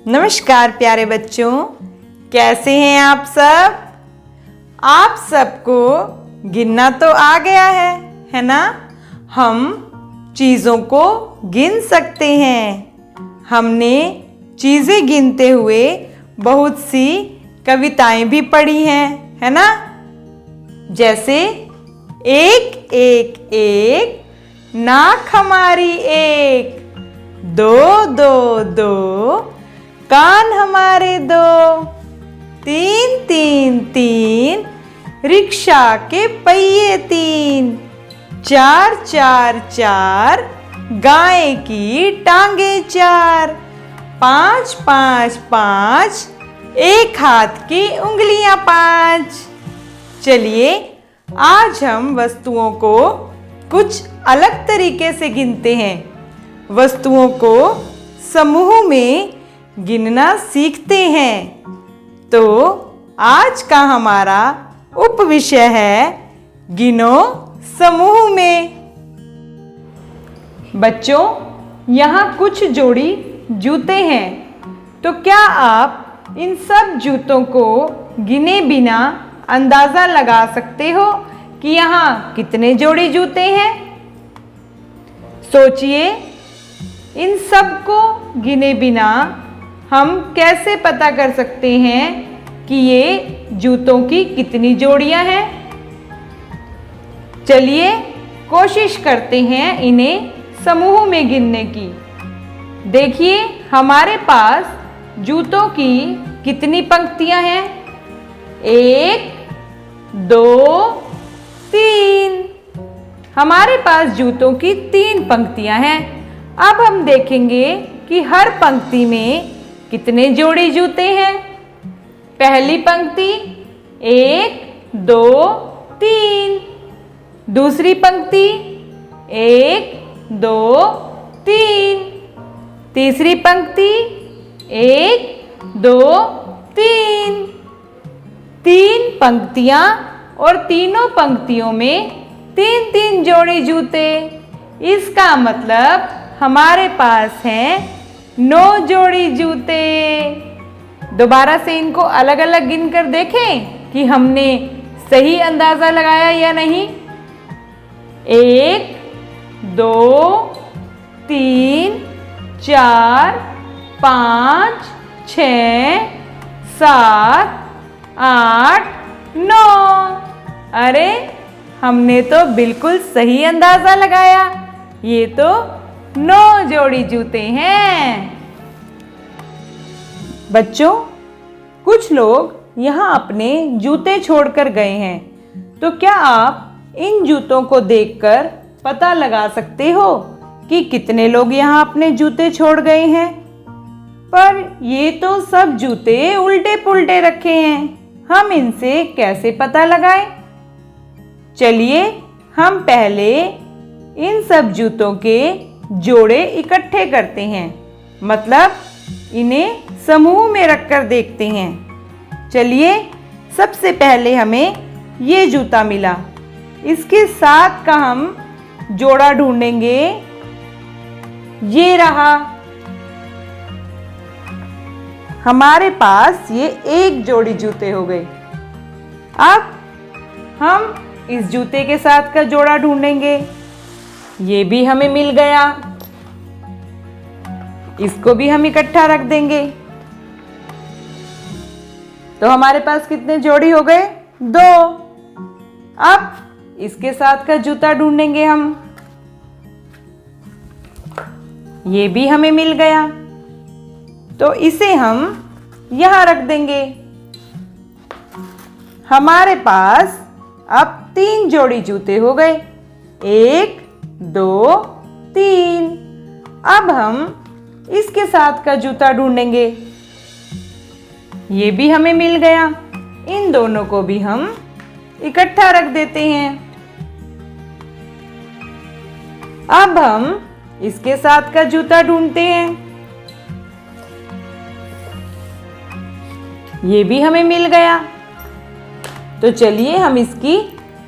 नमस्कार प्यारे बच्चों, कैसे हैं आप सब। आप सबको गिनना तो आ गया है ना। हम चीज़ों को गिन सकते हैं। हमने चीज़ें गिनते हुए बहुत सी कविताएं भी पढ़ी हैं, है ना। जैसे एक एक एक नाक हमारी एक, दो दो दो कान हमारे दो, तीन तीन तीन रिक्शा के पहिए तीन, चार चार चार गाय की टांगे चार, पाँच पाँच पाँच एक हाथ की उंगलियां पाँच। चलिए आज हम वस्तुओं को कुछ अलग तरीके से गिनते हैं। वस्तुओं को समूह में गिनना सीखते हैं। तो आज का हमारा उपविषय है गिनो समूह में। बच्चों, यहाँ कुछ जोड़ी जूते हैं। तो क्या आप इन सब जूतों को गिने बिना अंदाज़ा लगा सकते हो कि यहाँ कितने जोड़ी जूते हैं? सोचिए, इन सब को गिने बिना हम कैसे पता कर सकते हैं कि ये जूतों की कितनी जोड़ियां हैं? चलिए कोशिश करते हैं इन्हें समूह में गिनने की। देखिए हमारे पास जूतों की कितनी पंक्तियां हैं? एक, दो, तीन। हमारे पास जूतों की तीन पंक्तियां हैं। अब हम देखेंगे कि हर पंक्ति में कितने जोड़ी जूते हैं। पहली पंक्ति एक, दो, तीन। दूसरी पंक्ति एक, दो, तीन। तीसरी पंक्ति एक, दो, तीन। तीन पंक्तियां और तीनों पंक्तियों में तीन तीन जोड़ी जूते। इसका मतलब हमारे पास हैं 9 जोड़ी जूते। दोबारा से इनको अलग अलग गिनकर देखें कि हमने सही अंदाजा लगाया या नहीं। एक, दो, तीन, चार, पाँच, 6, 7, 8, 9। अरे हमने तो बिल्कुल सही अंदाजा लगाया। ये तो 9 जोड़ी जूते हैं। बच्चों, कुछ लोग यहाँ अपने जूते छोड़कर गए हैं। तो क्या आप इन जूतों को देखकर पता लगा सकते हो कि कितने लोग यहाँ अपने जूते छोड़ गए हैं? पर ये तो सब जूते उल्टे पुल्टे रखे हैं। हम इनसे कैसे पता लगाएं? चलिए हम पहले इन सब जूतों के जोड़े इकट्ठे करते हैं, मतलब इन्हें समूह में रखकर देखते हैं। चलिए सबसे पहले हमें ये जूता मिला। इसके साथ का हम जोड़ा ढूंढेंगे। ये रहा। हमारे पास ये एक जोड़ी जूते हो गए। अब हम इस जूते के साथ का जोड़ा ढूंढेंगे। ये भी हमें मिल गया। इसको भी हम इकट्ठा रख देंगे। तो हमारे पास कितने जोड़ी हो गए? 2। अब इसके साथ का जूता ढूंढेंगे हम। ये भी हमें मिल गया। तो इसे हम यहां रख देंगे। हमारे पास अब 3 जोड़ी जूते हो गए। 1, 2, 3। अब हम इसके साथ का जूता ढूंढेंगे। ये भी हमें मिल गया। इन दोनों को भी हम इकट्ठा रख देते हैं। अब हम इसके साथ का जूता ढूंढते हैं। ये भी हमें मिल गया। तो चलिए हम इसकी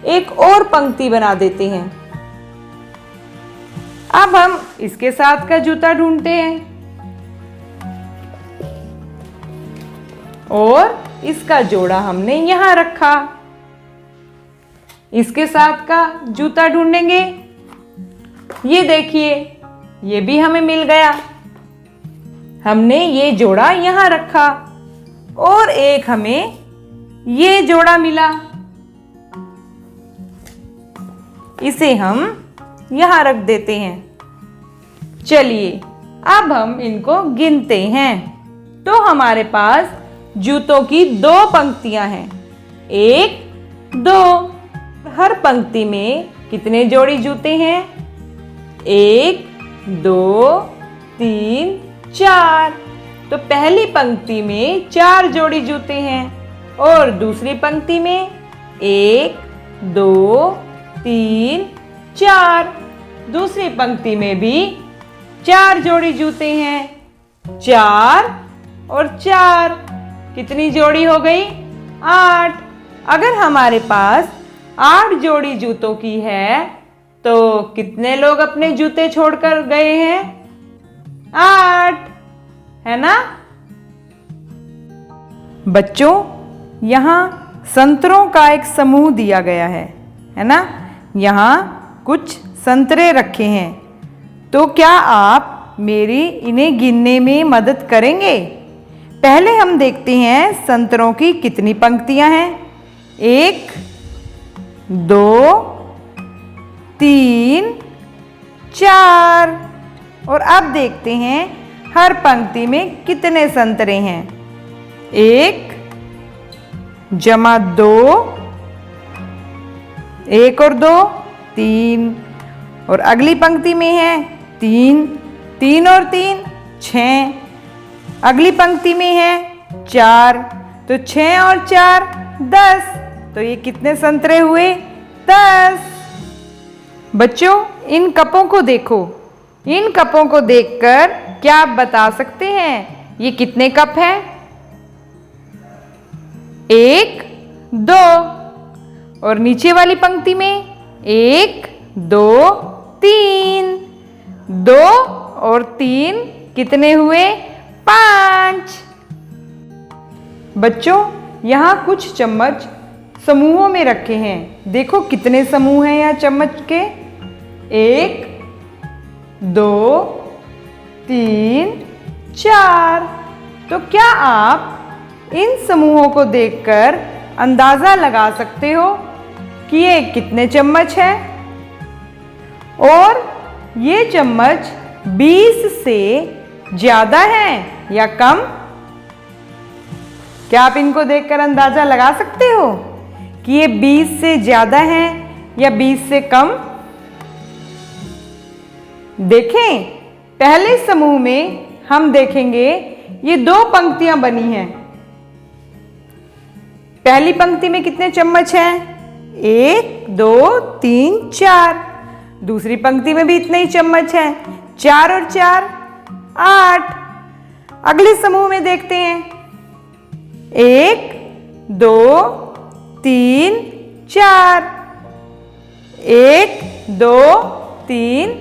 एक और पंक्ति बना देते हैं। अब हम इसके साथ का जूता ढूंढते हैं। और इसका जोड़ा हमने यहाँ रखा। इसके साथ का जूता ढूंढेंगे। ये देखिए, ये भी हमें मिल गया। हमने ये जोड़ा यहाँ रखा और एक हमें ये जोड़ा मिला। इसे हम यहाँ रख देते हैं। चलिए अब हम इनको गिनते हैं। तो हमारे पास जूतों की 2 पंक्तियां हैं, 1, 2। हर पंक्ति में कितने जोड़ी जूते हैं? 1, 2, 3, 4। तो पहली पंक्ति में 4 जोड़ी जूते हैं और दूसरी पंक्ति में 1, 2, 3, 4। दूसरी पंक्ति में भी 4 जोड़ी जूते हैं। 4 और 4 कितनी जोड़ी हो गई? 8। अगर हमारे पास 8 जोड़ी जूतों की है तो कितने लोग अपने जूते छोड़कर गए हैं? 8, है ना? बच्चों, यहाँ संतरों का एक समूह दिया गया है ना? यहाँ कुछ संतरे रखे हैं। तो क्या आप मेरी इन्हें गिनने में मदद करेंगे? पहले हम देखते हैं संतरों की कितनी पंक्तियां हैं। 1, 2, 3, 4। और अब देखते हैं हर पंक्ति में कितने संतरे हैं। 1 जमा 2, 1 और 2 3। और अगली पंक्ति में है 3, 3 और 3 6। अगली पंक्ति में है 4, तो 6 और 4 10। तो ये कितने संतरे हुए? 10। बच्चों, इन कपों को देखो। इन कपों को देखकर क्या आप बता सकते हैं ये कितने कप हैं? 1, 2। और नीचे वाली पंक्ति में 1, 2, 3। 2 और 3 कितने हुए? 5। बच्चों, यहाँ कुछ चम्मच समूहों में रखे हैं। देखो कितने समूह हैं यहाँ चम्मच के? 1, 2, 3, 4। तो क्या आप इन समूहों को देखकर अंदाजा लगा सकते हो कि ये कितने चम्मच हैं? और ये चम्मच 20 से ज्यादा हैं या कम? क्या आप इनको देखकर अंदाजा लगा सकते हो कि ये 20 से ज्यादा हैं या 20 से कम? देखें, पहले समूह में हम देखेंगे ये 2 पंक्तियां बनी हैं। पहली पंक्ति में कितने चम्मच हैं? 1, 2, 3, 4। दूसरी पंक्ति में भी इतने ही चम्मच हैं, 4 और 4 8। अगले समूह में देखते हैं 1, 2, 3, 4। 1, 2, 3,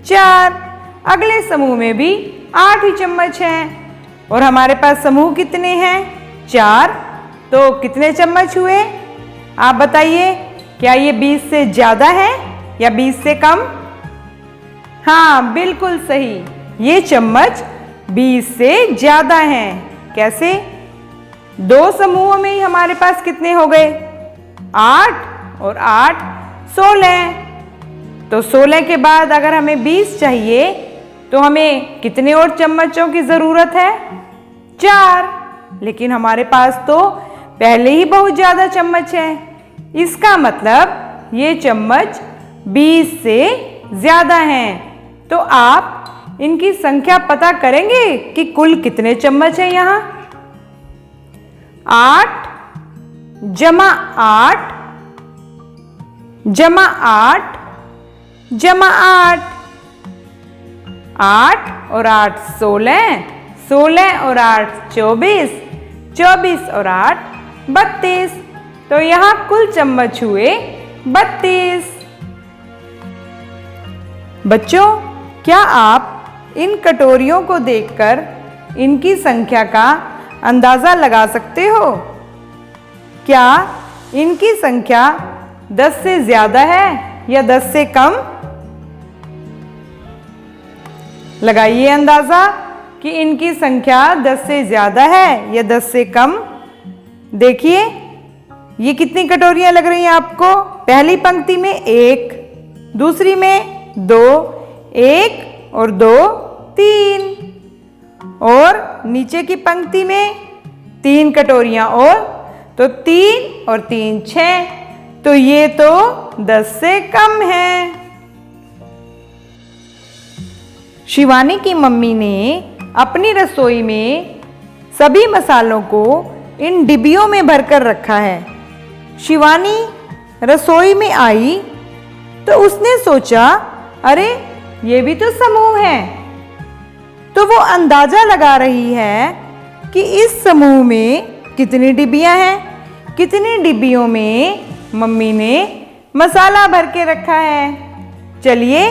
4। अगले समूह में भी 8 ही चम्मच हैं और हमारे पास समूह कितने हैं? 4। तो कितने चम्मच हुए? आप बताइए, क्या ये 20 से ज्यादा है या 20 से कम? हाँ, बिल्कुल सही, ये चम्मच 20 से ज्यादा हैं। कैसे? 2 समूहों में ही हमारे पास कितने हो गए? 8 और 8 16। तो 16 के बाद अगर हमें 20 चाहिए तो हमें कितने और चम्मचों की जरूरत है? 4। लेकिन हमारे पास तो पहले ही बहुत ज्यादा चम्मच है। इसका मतलब ये चम्मच 20 से ज्यादा हैं। तो आप इनकी संख्या पता करेंगे कि कुल कितने चम्मच है यहाँ? 8 जमा 8 जमा 8 जमा 8। 8 और 8 16। 16 और 8 24। 24 और 8 32। तो यहाँ कुल चम्मच हुए 32। बच्चों, क्या आप इन कटोरियों को देखकर इनकी संख्या का अंदाज़ा लगा सकते हो? क्या इनकी संख्या 10 से ज़्यादा है या 10 से कम? लगाइए अंदाज़ा कि इनकी संख्या 10 से ज़्यादा है या 10 से कम। देखिए ये कितनी कटोरियाँ लग रही हैं आपको? पहली पंक्ति में 1, दूसरी में 2, 1 और 2 3, और नीचे की पंक्ति में 3 कटोरियाँ और, तो 3 और 3 6, तो ये तो 10 से कम है। शिवानी की मम्मी ने अपनी रसोई में सभी मसालों को इन डिब्बियों में भरकर रखा है। शिवानी रसोई में आई तो उसने सोचा, अरे ये भी तो समूह है। तो वो अंदाजा लगा रही है कि इस समूह में कितनी डिब्बियां हैं, कितनी डिब्बियों में मम्मी ने मसाला भर के रखा है। चलिए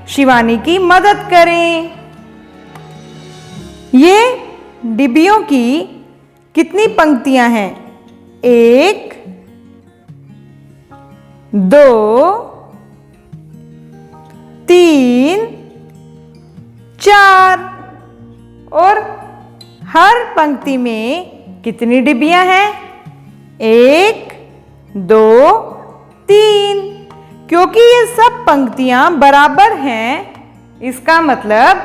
शिवानी की मदद करें। ये डिब्बियों की कितनी पंक्तियां हैं? 1, 2, 3, 4, और हर पंक्ति में कितनी डिब्बियां हैं? 1, 2, 3। क्योंकि ये सब पंक्तियां बराबर हैं, इसका मतलब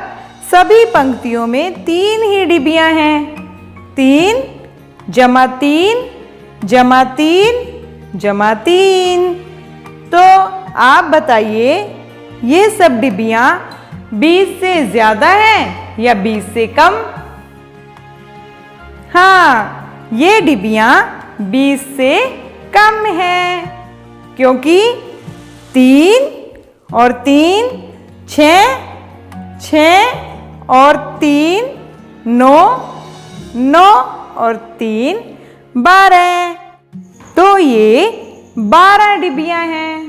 सभी पंक्तियों में 3 ही डिब्बियां हैं। 3 जमा 3 जमा 3 जमा 3। तो आप बताइए ये सब डिब्बियां 20 से ज़्यादा हैं या 20 से कम? हाँ, ये डिब्बियां 20 से कम हैं, क्योंकि 3 और 3 6, 6 और 3 9, 9 और 3 12। तो ये 12 डिब्बियां हैं।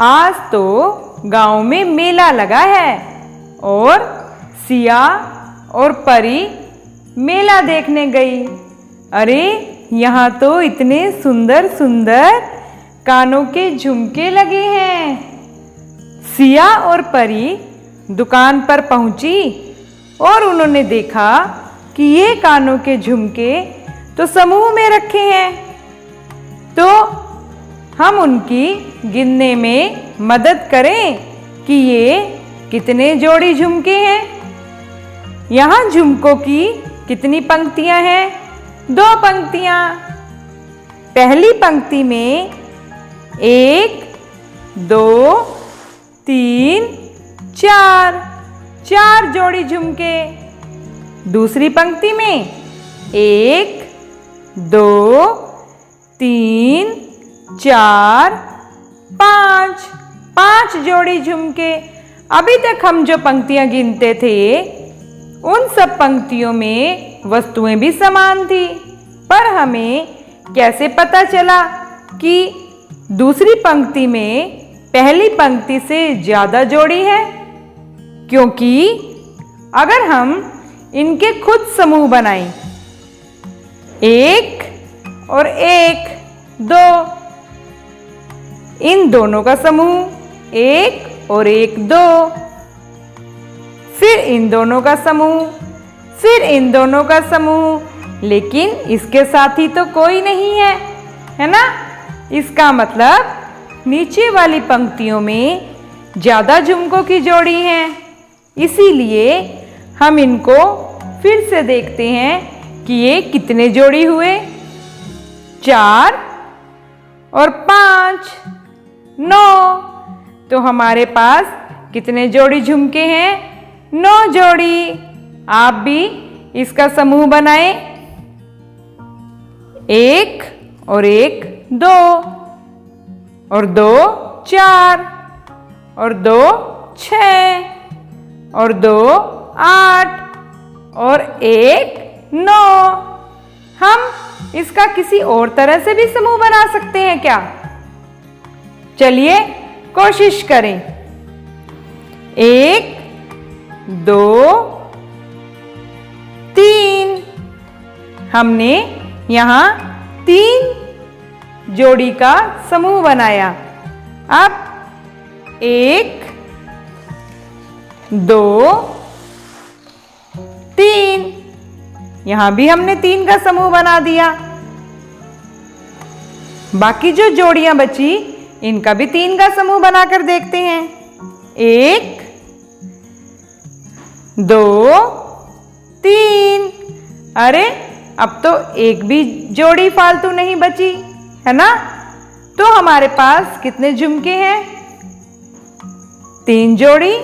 आज तो गांव में मेला लगा है और सिया और परी मेला देखने गई। अरे यहाँ तो इतने सुंदर सुंदर कानों के झुमके लगे हैं। सिया और परी दुकान पर पहुंची और उन्होंने देखा कि ये कानों के झुमके तो समूह में रखे हैं, तो हम उनकी गिनने में मदद करें कि ये कितने जोड़ी झुमके हैं। यहाँ झुमकों की कितनी पंक्तियां हैं? 2 पंक्तियां। पहली पंक्ति में 1, 2, 3, 4, 4 जोड़ी झुमके। दूसरी पंक्ति में 1, 2, 3, 4, 5, 5 जोड़ी झुमके। अभी तक हम जो पंक्तियां गिनते थे उन सब पंक्तियों में वस्तुएं भी समान थी, पर हमें कैसे पता चला कि दूसरी पंक्ति में पहली पंक्ति से ज़्यादा जोड़ी है? क्योंकि अगर हम इनके खुद समूह बनाएं, 1 और 1, 2, इन दोनों का समूह 1 और 1 2, फिर इन दोनों का समूह, फिर इन दोनों का समूह, लेकिन इसके साथ ही तो कोई नहीं है, है ना? इसका मतलब नीचे वाली पंक्तियों में ज़्यादा झुमकों की जोड़ी है। इसीलिए हम इनको फिर से देखते हैं कि ये कितने जोड़ी हुए। 4 और 5 9, तो हमारे पास कितने जोड़ी झुमके हैं? 9 जोड़ी। आप भी इसका समूह बनाएं। 1 और 1 2, और 2 4, और 2 6, और 2 8, और 1 9। हम इसका किसी और तरह से भी समूह बना सकते हैं क्या? चलिए कोशिश करें। 1 2 3। हमने यहाँ 3 जोड़ी का समूह बनाया। अब 1 2 3, यहां भी हमने 3 का समूह बना दिया। बाकी जो जोड़ियां बची इनका भी 3 का समूह बनाकर देखते हैं। 1 2 3। अरे अब तो एक भी जोड़ी फालतू नहीं बची है ना। तो हमारे पास कितने झुमके हैं? 3 जोड़ी,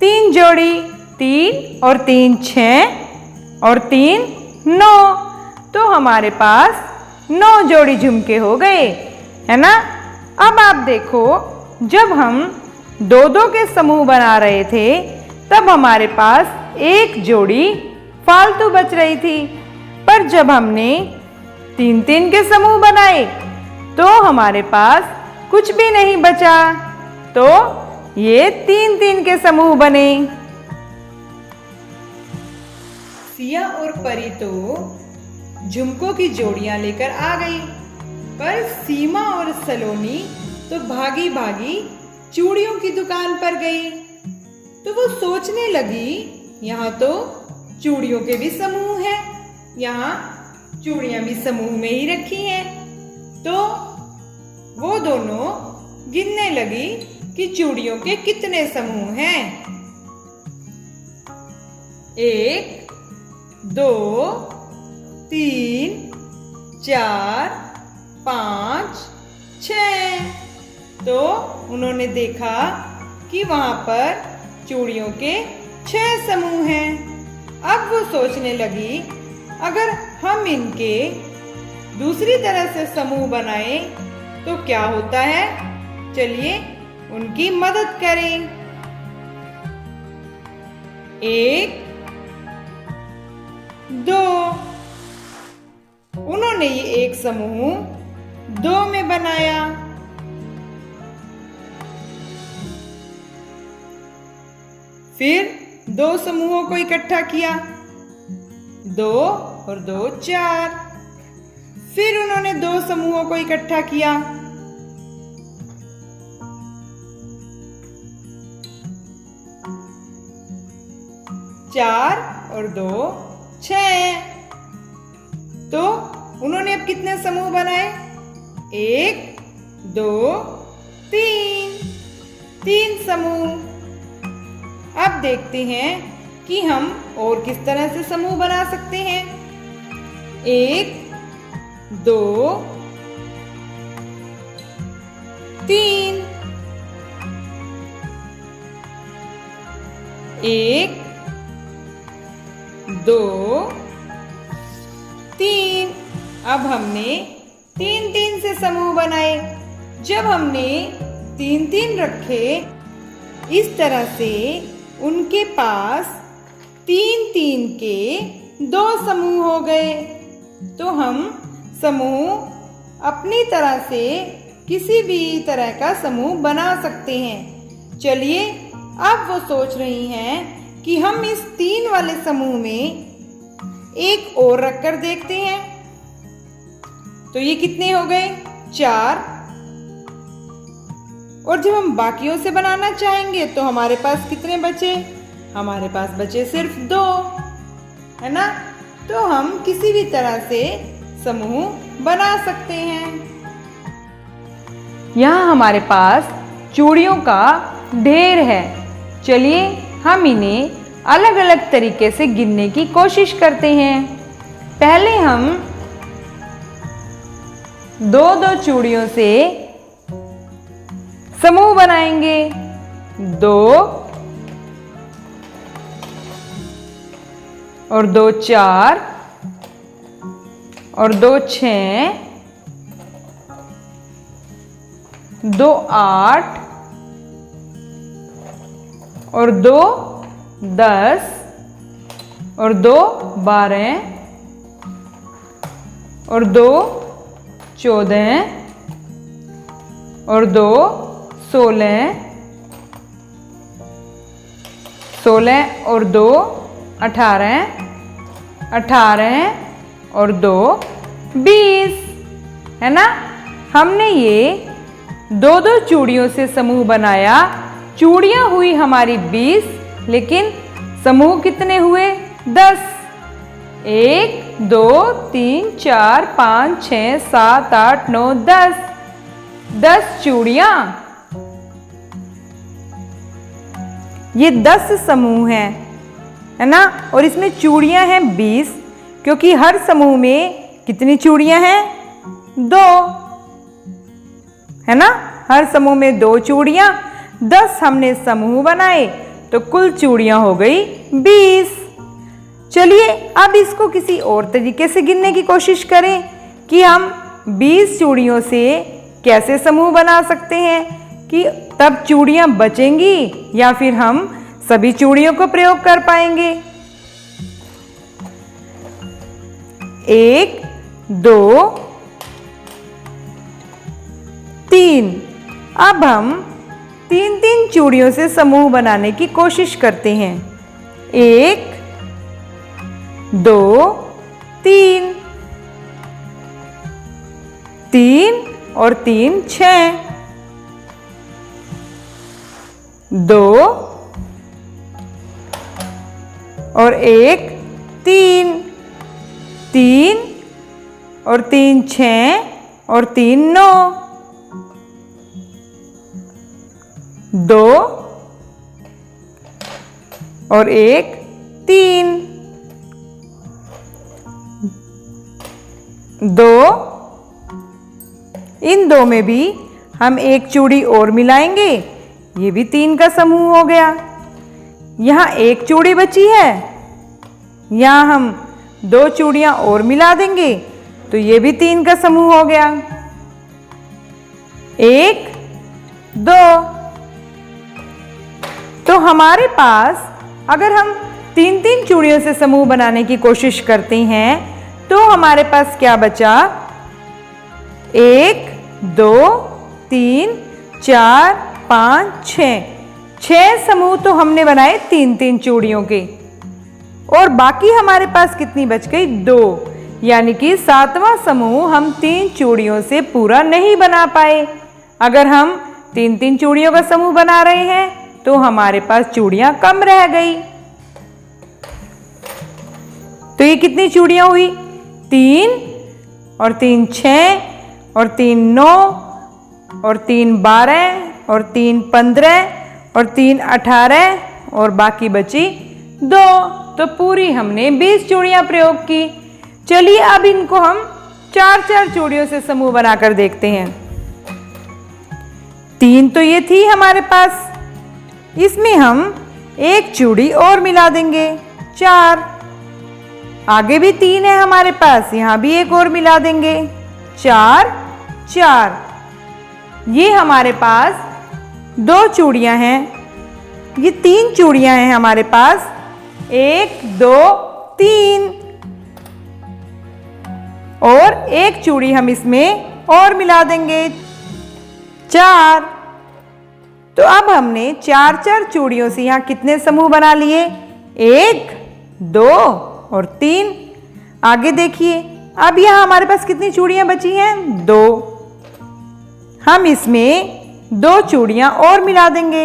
3 जोड़ी, 3 और 3 6 और 3 9। तो हमारे पास 9 जोड़ी झुमके हो गए है ना। अब आप देखो, जब हम 2-2 के समूह बना रहे थे तब हमारे पास एक जोड़ी फालतू बच रही थी, पर जब हमने 3-3 के समूह बनाए तो हमारे पास कुछ भी नहीं बचा। तो ये 3-3 के समूह बने। सिया और परी तो झुमकों की जोड़ियां लेकर आ गई, पर सीमा और सलोनी तो भागी भागी चूड़ियों की दुकान पर गई। तो वो सोचने लगी, यहाँ तो चूड़ियों के भी समूह हैं, यहाँ चूड़ियां भी समूह में ही रखी हैं। तो वो दोनों गिनने लगी कि चूड़ियों के कितने समूह हैं। 1 2 3 4 5 6। तो उन्होंने देखा कि वहां पर चूड़ियों के 6 समूह हैं। अब वो सोचने लगी, अगर हम इनके दूसरी तरह से समूह बनाएं तो क्या होता है। चलिए उनकी मदद करें। 1 2। उन्होंने ये एक समूह 2 में बनाया। फिर 2 समूहों को इकट्ठा किया, 2 और 2 4। फिर उन्होंने 2 समूहों को इकट्ठा किया, 4 और 2 6। तो उन्होंने अब कितने समूह बनाए? 1 2 3 समूह। अब देखते हैं कि हम और किस तरह से समूह बना सकते हैं। 1 2 3। 1 2 3। अब हमने 3-3 से समूह बनाए। जब हमने 3-3 रखे, इस तरह से उनके पास 3-3 के 2 समूह हो गए। तो हम समूह अपनी तरह से किसी भी तरह का समूह बना सकते हैं। चलिए अब वो सोच रही हैं कि हम इस 3 वाले समूह में एक और रखकर देखते हैं। तो ये कितने हो गए? 4। और जब हम बाकियों से बनाना चाहेंगे तो हमारे पास कितने बचे? हमारे पास बचे सिर्फ 2 है ना। तो हम किसी भी तरह से समूह बना सकते हैं। यहाँ हमारे पास चूड़ियों का ढेर है। चलिए हम इन्हें अलग अलग तरीके से गिनने की कोशिश करते हैं। पहले हम 2-2 चूड़ियों से समूह बनाएंगे। 2 और 2 4 और 2 6, 2 8 और 2 10 और 2 12 और 2 14 और 2 16 16 और 2 18 18 और 2 20, है ना। हमने ये दो दो चूड़ियों से समूह बनाया। चूड़ियां हुई हमारी 20, लेकिन समूह कितने हुए? 10। 1 2 3 4 5 6 7 8 9 10। 10 चूड़ियां, ये 10 समूह हैं, है ना। और इसमें चूड़ियां हैं 20, क्योंकि हर समूह में कितनी चूड़ियां हैं? 2, है ना। हर समूह में 2 चूड़ियां। 10 हमने समूह बनाए तो कुल चूड़ियां हो गई 20। चलिए अब इसको किसी और तरीके से गिनने की कोशिश करें कि हम 20 चूड़ियों से कैसे समूह बना सकते हैं, कि तब चूड़ियां बचेंगी या फिर हम सभी चूड़ियों को प्रयोग कर पाएंगे। 1 2 3। अब हम 3 चूड़ियों से समूह बनाने की कोशिश करते हैं। 1 2 3। 3 और 3 6। 2 और 1 3। 3 और 3 6 और 3 9। 2 और 1 3। 2, इन 2 में भी हम एक चूड़ी और मिलाएंगे, ये भी 3 का समूह हो गया। यहाँ एक चूड़ी बची है, यहाँ हम 2 चूड़ियां और मिला देंगे तो ये भी 3 का समूह हो गया। 1 2। तो हमारे पास अगर हम 3 चूड़ियों से समूह बनाने की कोशिश करते हैं तो हमारे पास क्या बचा? 1 2 3 4 5 6 समूह तो हमने बनाए 3 चूड़ियों के, और बाकी हमारे पास कितनी बच गई? 2, यानी कि 7वां समूह हम 3 चूड़ियों से पूरा नहीं बना पाए। अगर हम 3 चूड़ियों का समूह बना रहे हैं तो हमारे पास चूड़ियां कम रह गई। तो ये कितनी चूड़ियां हुई? 3 और 3 6 और 3 9 और 3 12 और 3 15 और 3 18 और बाकी बची 2। तो पूरी हमने 20 चूड़ियां प्रयोग की। चलिए अब इनको हम 4 चूड़ियों से समूह बनाकर देखते हैं। 3 तो ये थी हमारे पास, इसमें हम एक चूड़ी और मिला देंगे, 4। आगे भी 3 है हमारे पास, यहां भी एक और मिला देंगे, 4 4। ये हमारे पास 2 चूड़ियां हैं, ये 3 चूड़ियां हैं हमारे पास, 1 2 3, और एक चूड़ी हम इसमें और मिला देंगे, 4। तो अब हमने 4 चूड़ियों से यहाँ कितने समूह बना लिए? 1 2 और 3। आगे देखिए, अब यहाँ हमारे पास कितनी चूड़ियां बची हैं? 2। हम इसमें 2 चूड़ियां और मिला देंगे,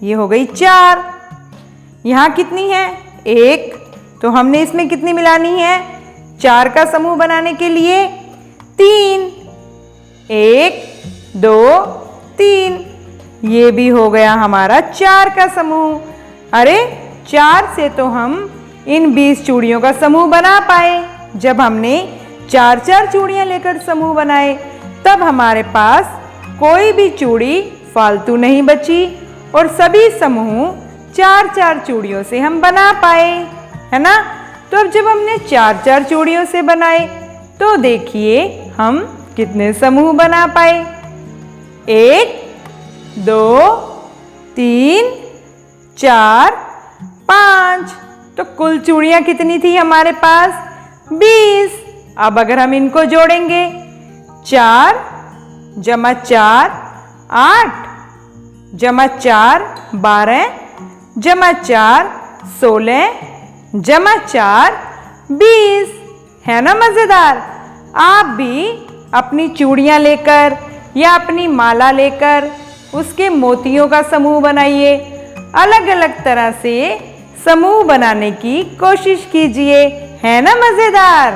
ये हो गई 4। यहाँ कितनी है? 1। तो हमने इसमें कितनी मिलानी है? 4 का समूह बनाने के लिए 3। 1 2 3, ये भी हो गया हमारा 4 का समूह। अरे 4 से तो हम इन 20 चूड़ियों का समूह बना पाए। जब हमने 4 चूड़ियां लेकर समूह बनाए तब हमारे पास कोई भी चूड़ी फालतू नहीं बची और सभी समूह 4 चूड़ियों से हम बना पाए, है ना। तो अब जब हमने 4 चूड़ियों से बनाए तो देखिए हम कितने समूह बना पाए। 1 2 3 4 5। तो कुल चूड़ियां कितनी थी हमारे पास? 20। अब अगर हम इनको जोड़ेंगे, 4 जमा 4 8, जमा 4 12, जमा 4 16, जमा 4 20। है ना मज़ेदार। आप भी अपनी चूड़ियाँ लेकर या अपनी माला लेकर उसके मोतियों का समूह बनाइए। अलग अलग तरह से समूह बनाने की कोशिश कीजिए। है ना मज़ेदार।